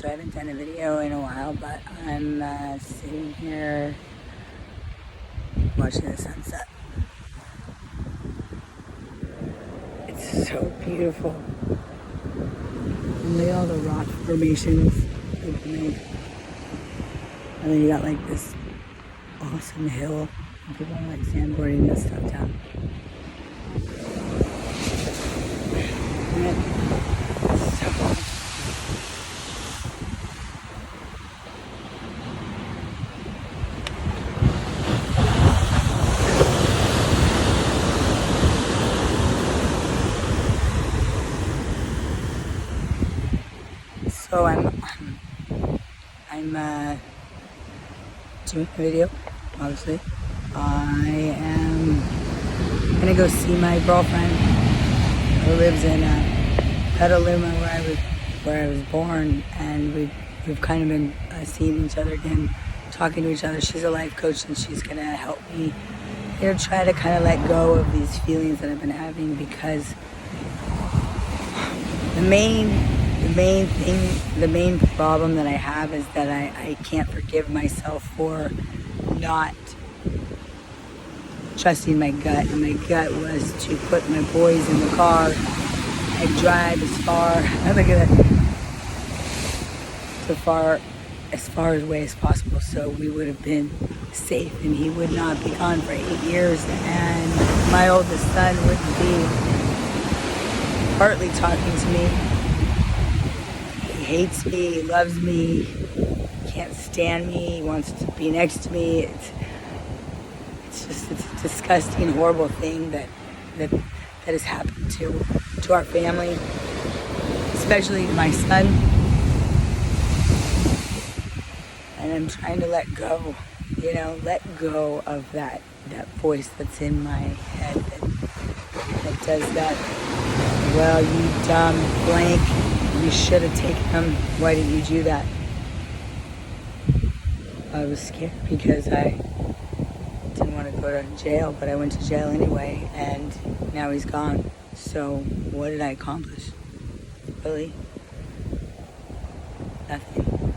So I haven't done a video in a while, but I'm sitting here watching the sunset. It's so beautiful. And look at all the rock formations they've made. And then you got like this awesome hill. And people are like sandboarding this stuff down. It's so cool. So I'm doing a video, obviously. I am gonna go see my girlfriend who lives in Petaluma, where I was born, and we've kind of been seeing each other again, talking to each other. She's a life coach, and she's gonna help me, try to kind of let go of these feelings that I've been having, because the main problem that I have is that I can't forgive myself for not trusting my gut. And my gut was to put my boys in the car and drive as far away as possible, so we would have been safe and he would not be gone for 8 years, and my oldest son wouldn't be partly talking to me. He hates me, he loves me, can't stand me, he wants to be next to me. It's a disgusting, horrible thing that has happened to our family, especially my son. And I'm trying to let go, let go of that voice that's in my head that does that. Well, you dumb blank, you should have taken him. Why didn't you do that? I was scared because I didn't want to go to jail, but I went to jail anyway, and now he's gone. So what did I accomplish? Really? Nothing.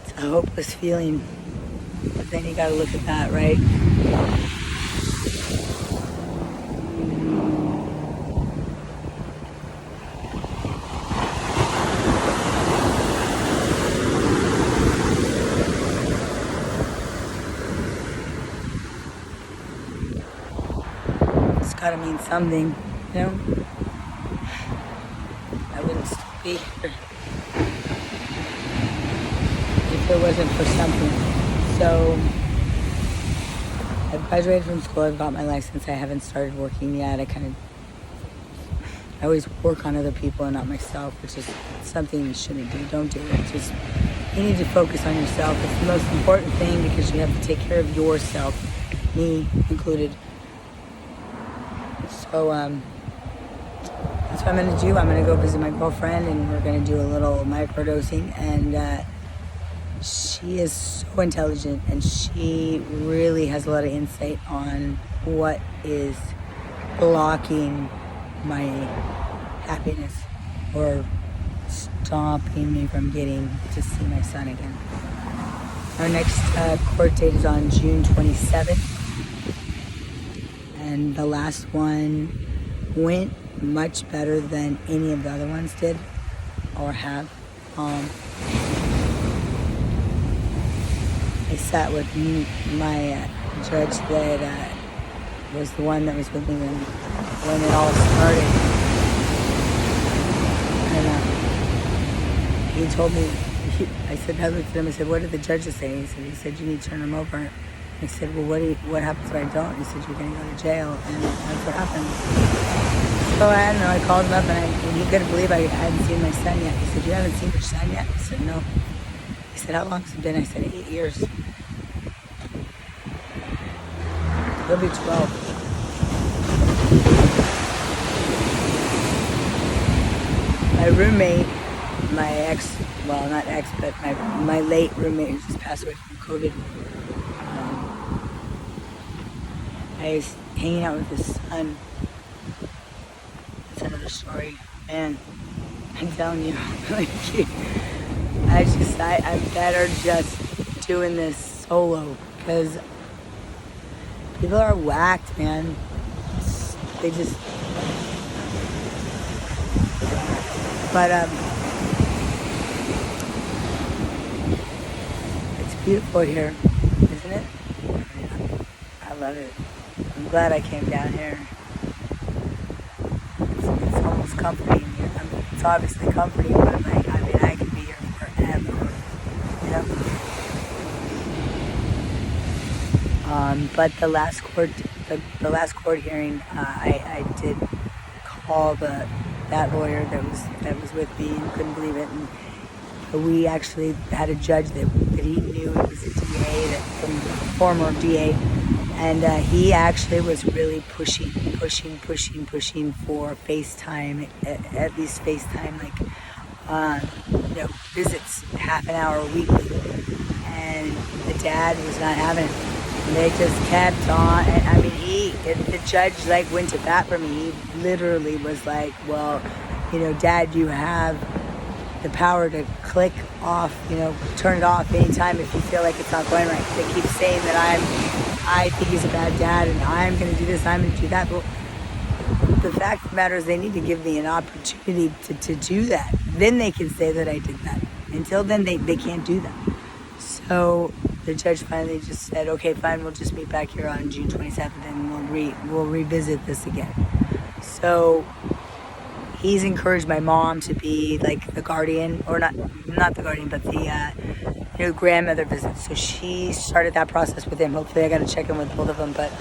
It's a hopeless feeling, but then you gotta look at that, right? Gotta mean something, I wouldn't still be here if it wasn't for something. So I've graduated from school, I've got my license, I haven't started working yet. I always work on other people and not myself, which is something you shouldn't do. Don't do it. Just, you need to focus on yourself. It's the most important thing, because you have to take care of yourself, me included. So that's what I'm going to do. I'm going to go visit my girlfriend, and we're going to do a little microdosing. And she is so intelligent, and she really has a lot of insight on what is blocking my happiness or stopping me from getting to see my son again. Our next court date is on June 27th. And the last one went much better than any of the other ones did or have. I sat with my judge that was the one that was with me when it all started. And he told me, I looked at him, I said, what did the judges say? He said, you need to turn him over. I said, well, what happens if I don't? He said, you're going to go to jail. And that's what happened. So I don't know, I called him up, and he couldn't believe I hadn't seen my son yet. He said, you haven't seen your son yet? I said, no. He said, how long has it been? I said, 8 years. He'll be 12. My roommate, my ex, well, not ex, but my late roommate who just passed away from COVID, I was hanging out with his son. That's another story. Man, I'm telling you, like, I'm better just doing this solo because people are whacked, man. They just, but it's beautiful here, isn't it? I love it. I'm glad I came down here. It's almost comforting here. It's obviously comforting, but like, I could be here forever, you know? But the last court hearing, I did call that lawyer that was with me and couldn't believe it, and we actually had a judge that he knew. It was a DA, from former DA, and he actually was really pushing for FaceTime, at least FaceTime, like, visits half an hour weekly, and the dad was not having it. And they just kept on, and I mean, the judge like went to bat for me. He literally was like, well, Dad, you have the power to click off, turn it off anytime if you feel like it's not going right. They keep saying that I think he's a bad dad and I'm going to do this, I'm going to do that. Well, the fact of the matter is they need to give me an opportunity to do that. Then they can say that I did that. Until then, they can't do that. So the judge finally just said, okay, fine, we'll just meet back here on June 27th and we'll revisit this again. So he's encouraged my mom to be like the guardian, or not the guardian, but the grandmother visit. So she started that process with him. Hopefully I got to check in with both of them. But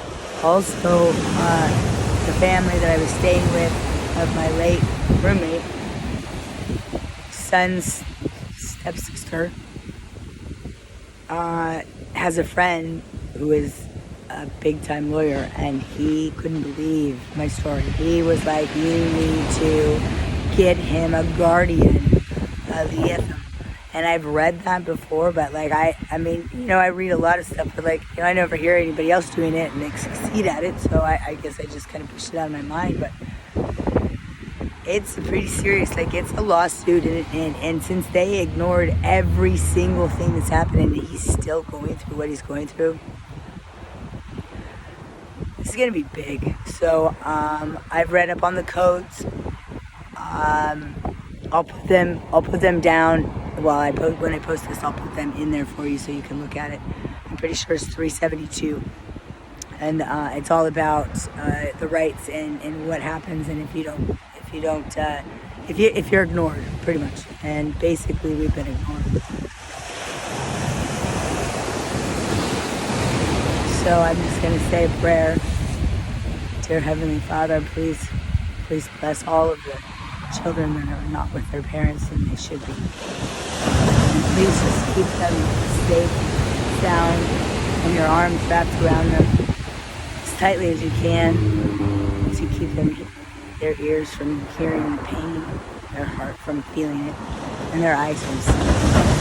also the family that I was staying with of my late roommate, son's stepsister, has a friend who is a big-time lawyer, and he couldn't believe my story. He was like, you need to get him a guardian liaison. And I've read that before, but like, I mean, I read a lot of stuff, but like, I never hear anybody else doing it and they succeed at it, so I guess I just kind of pushed it out of my mind. But it's pretty serious. Like, it's a lawsuit, and since they ignored every single thing that's happening, he's still going through what he's going through. This is gonna be big. So I've read up on the codes. I'll put them down when I post this. I'll put them in there for you so you can look at it. I'm pretty sure it's 372, and it's all about the rights and what happens, and if you're ignored, pretty much. And basically, we've been ignored. So I'm just going to say a prayer. Dear Heavenly Father, please bless all of the children that are not with their parents and they should be. And please just keep them safe, sound, and your arms wrapped around them as tightly as you can to keep their ears from hearing the pain, their heart from feeling it, and their eyes from seeing it.